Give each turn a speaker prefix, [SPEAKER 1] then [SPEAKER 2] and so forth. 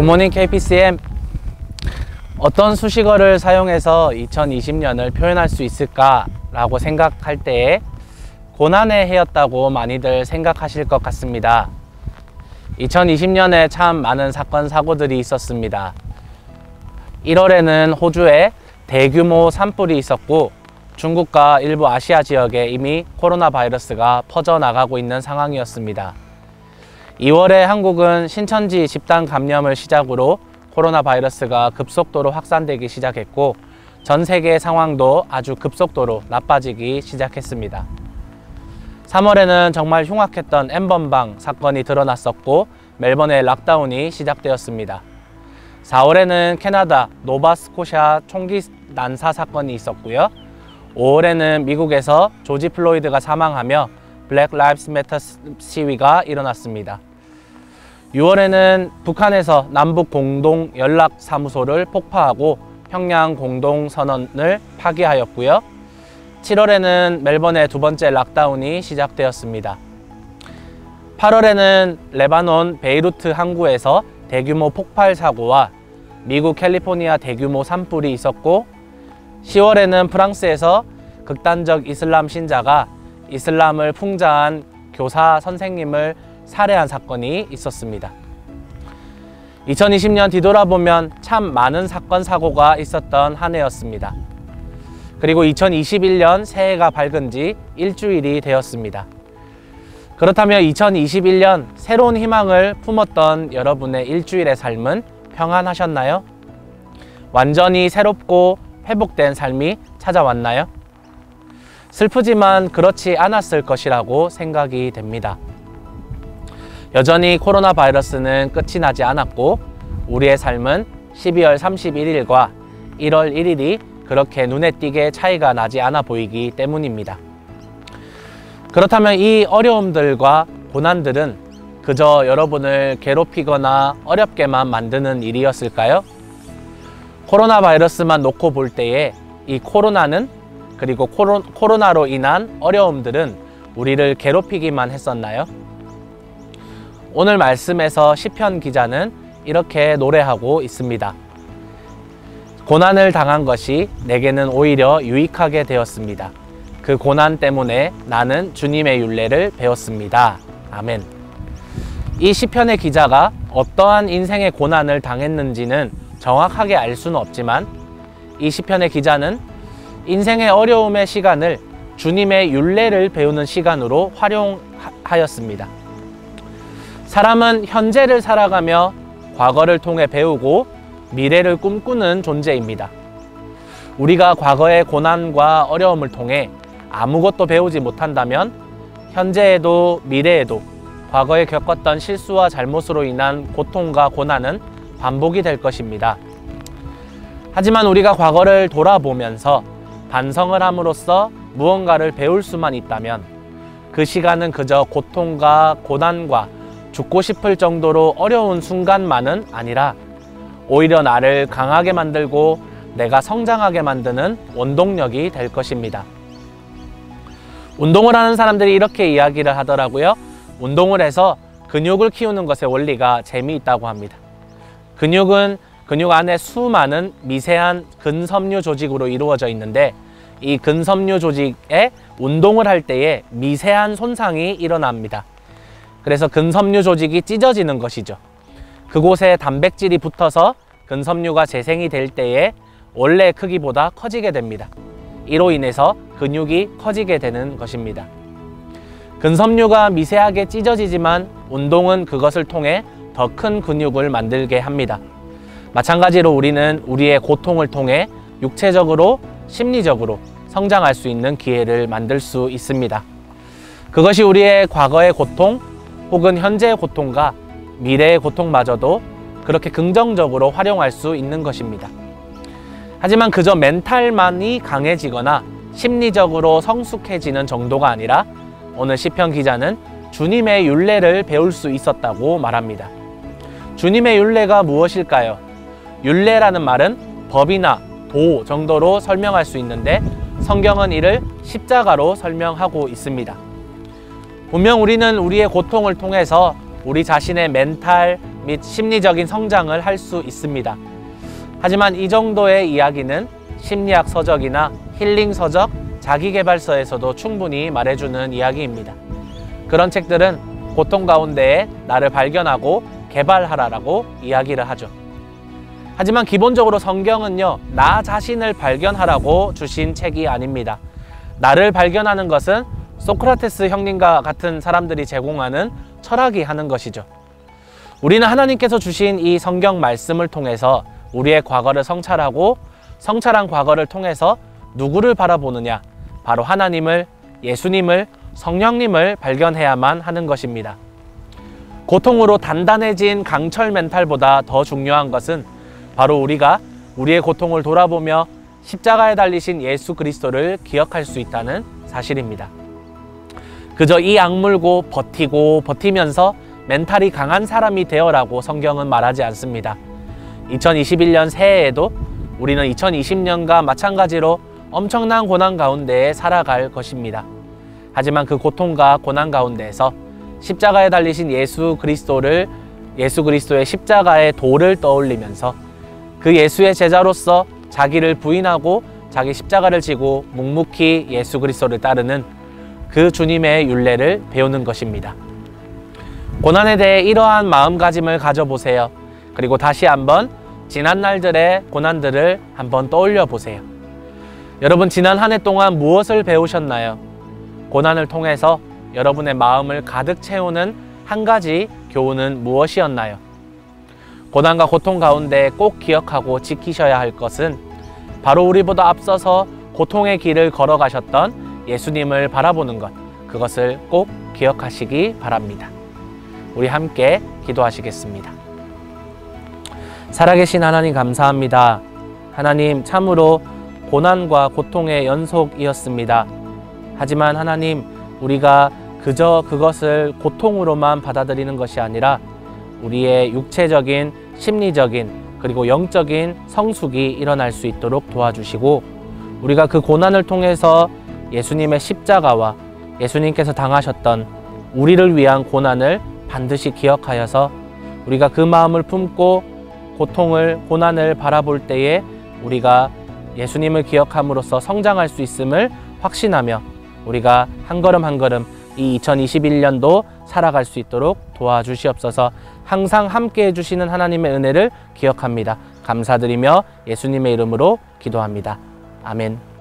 [SPEAKER 1] 굿모닝 KPCM. 어떤 수식어를 사용해서 2020년을 표현할 수 있을까 라고 생각할 때에 고난의 해였다고 많이들 생각하실 것 같습니다. 2020년에 참 많은 사건 사고들이 있었습니다. 1월에는 호주에 대규모 산불이 있었고, 중국과 일부 아시아 지역에 이미 코로나 바이러스가 퍼져나가고 있는 상황이었습니다. 2월에 한국은 신천지 집단 감염을 시작으로 코로나 바이러스가 급속도로 확산되기 시작했고, 전 세계 상황도 아주 급속도로 나빠지기 시작했습니다. 3월에는 정말 흉악했던 N번방 사건이 드러났었고, 멜번의 락다운이 시작되었습니다. 4월에는 캐나다 노바스코샤 총기 난사 사건이 있었고요. 5월에는 미국에서 조지 플로이드가 사망하며 블랙 라이브스 매터 시위가 일어났습니다. 6월에는 북한에서 남북 공동 연락 사무소를 폭파하고 평양 공동 선언을 파기하였고요. 7월에는 멜번의 두 번째 락다운이 시작되었습니다. 8월에는 레바논 베이루트 항구에서 대규모 폭발 사고와 미국 캘리포니아 대규모 산불이 있었고, 10월에는 프랑스에서 극단적 이슬람 신자가 이슬람을 풍자한 교사 선생님을 살해한 사건이 있었습니다. 2020년 뒤돌아보면 참 많은 사건 사고가 있었던 한 해였습니다. 그리고 2021년 새해가 밝은 지 일주일이 되었습니다. 그렇다면 2021년 새로운 희망을 품었던 여러분의 일주일의 삶은 평안하셨나요? 완전히 새롭고 회복된 삶이 찾아왔나요? 슬프지만 그렇지 않았을 것이라고 생각이 됩니다. 여전히 코로나 바이러스는 끝이 나지 않았고, 우리의 삶은 12월 31일과 1월 1일이 그렇게 눈에 띄게 차이가 나지 않아 보이기 때문입니다. 그렇다면 이 어려움들과 고난들은 그저 여러분을 괴롭히거나 어렵게만 만드는 일이었을까요? 코로나 바이러스만 놓고 볼 때에 이 코로나는, 그리고 코로나로 인한 어려움들은 우리를 괴롭히기만 했었나요? 오늘 말씀에서 시편 기자는 이렇게 노래하고 있습니다. 고난을 당한 것이 내게는 오히려 유익하게 되었습니다. 그 고난 때문에 나는 주님의 율례를 배웠습니다. 아멘. 이 시편의 기자가 어떠한 인생의 고난을 당했는지는 정확하게 알 수는 없지만, 이 시편의 기자는 인생의 어려움의 시간을 주님의 율례를 배우는 시간으로 활용하였습니다. 사람은 현재를 살아가며 과거를 통해 배우고 미래를 꿈꾸는 존재입니다. 우리가 과거의 고난과 어려움을 통해 아무것도 배우지 못한다면 현재에도 미래에도 과거에 겪었던 실수와 잘못으로 인한 고통과 고난은 반복이 될 것입니다. 하지만 우리가 과거를 돌아보면서 반성을 함으로써 무언가를 배울 수만 있다면 그 시간은 그저 고통과 고난과 죽고 싶을 정도로 어려운 순간만은 아니라 오히려 나를 강하게 만들고 내가 성장하게 만드는 원동력이 될 것입니다. 운동을 하는 사람들이 이렇게 이야기를 하더라고요. 운동을 해서 근육을 키우는 것의 원리가 재미있다고 합니다. 근육은 근육 안에 수많은 미세한 근섬유 조직으로 이루어져 있는데, 이 근섬유 조직에 운동을 할 때에 미세한 손상이 일어납니다. 그래서 근섬유 조직이 찢어지는 것이죠. 그곳에 단백질이 붙어서 근섬유가 재생이 될 때에 원래 크기보다 커지게 됩니다. 이로 인해서 근육이 커지게 되는 것입니다. 근섬유가 미세하게 찢어지지만 운동은 그것을 통해 더 큰 근육을 만들게 합니다. 마찬가지로 우리는 우리의 고통을 통해 육체적으로, 심리적으로 성장할 수 있는 기회를 만들 수 있습니다. 그것이 우리의 과거의 고통 혹은 현재의 고통과 미래의 고통마저도 그렇게 긍정적으로 활용할 수 있는 것입니다. 하지만 그저 멘탈만이 강해지거나 심리적으로 성숙해지는 정도가 아니라 오늘 시편 기자는 주님의 율례를 배울 수 있었다고 말합니다. 주님의 율례가 무엇일까요? 율례라는 말은 법이나 도 정도로 설명할 수 있는데, 성경은 이를 십자가로 설명하고 있습니다. 분명 우리는 우리의 고통을 통해서 우리 자신의 멘탈, 및 심리적인 성장을 할 수 있습니다. 하지만 이 정도의 이야기는 심리학 서적이나 힐링 서적, 자기계발서에서도 충분히 말해주는 이야기입니다. 그런 책들은 고통 가운데에 나를 발견하고 개발하라라고 이야기를 하죠. 하지만 기본적으로 성경은요, 나 자신을 발견하라고 주신 책이 아닙니다. 나를 발견하는 것은 소크라테스 형님과 같은 사람들이 제공하는 철학이 하는 것이죠. 우리는 하나님께서 주신 이 성경 말씀을 통해서 우리의 과거를 성찰하고 성찰한 과거를 통해서 누구를 바라보느냐? 바로 하나님을, 예수님을, 성령님을 발견해야만 하는 것입니다. 고통으로 단단해진 강철 멘탈보다 더 중요한 것은 바로 우리가 우리의 고통을 돌아보며 십자가에 달리신 예수 그리스도를 기억할 수 있다는 사실입니다. 그저 이 악물고 버티면서 멘탈이 강한 사람이 되어라고 성경은 말하지 않습니다. 2021년 새해에도 우리는 2020년과 마찬가지로 엄청난 고난 가운데에 살아갈 것입니다. 하지만 그 고통과 고난 가운데에서 십자가에 달리신 예수 그리스도의 십자가의 도를 떠올리면서 그 예수의 제자로서 자기를 부인하고 자기 십자가를 지고 묵묵히 예수 그리스도를 따르는 그 주님의 율례를 배우는 것입니다. 고난에 대해 이러한 마음가짐을 가져보세요. 그리고 다시 한번 지난 날들의 고난들을 한번 떠올려 보세요. 여러분, 지난 한 해 동안 무엇을 배우셨나요? 고난을 통해서 여러분의 마음을 가득 채우는 한 가지 교훈은 무엇이었나요? 고난과 고통 가운데 꼭 기억하고 지키셔야 할 것은 바로 우리보다 앞서서 고통의 길을 걸어가셨던 예수님을 바라보는 것, 그것을 꼭 기억하시기 바랍니다. 우리 함께 기도하시겠습니다. 살아계신 하나님, 감사합니다. 하나님, 참으로 고난과 고통의 연속이었습니다. 하지만 하나님, 우리가 그저 그것을 고통으로만 받아들이는 것이 아니라 우리의 육체적인, 심리적인, 그리고 영적인 성숙이 일어날 수 있도록 도와주시고, 우리가 그 고난을 통해서 예수님의 십자가와 예수님께서 당하셨던 우리를 위한 고난을 반드시 기억하여서 우리가 그 마음을 품고 고통을, 고난을 바라볼 때에 우리가 예수님을 기억함으로써 성장할 수 있음을 확신하며 우리가 한 걸음 한 걸음 이 2021년도 살아갈 수 있도록 도와주시옵소서. 항상 함께 해주시는 하나님의 은혜를 기억합니다. 감사드리며 예수님의 이름으로 기도합니다. 아멘.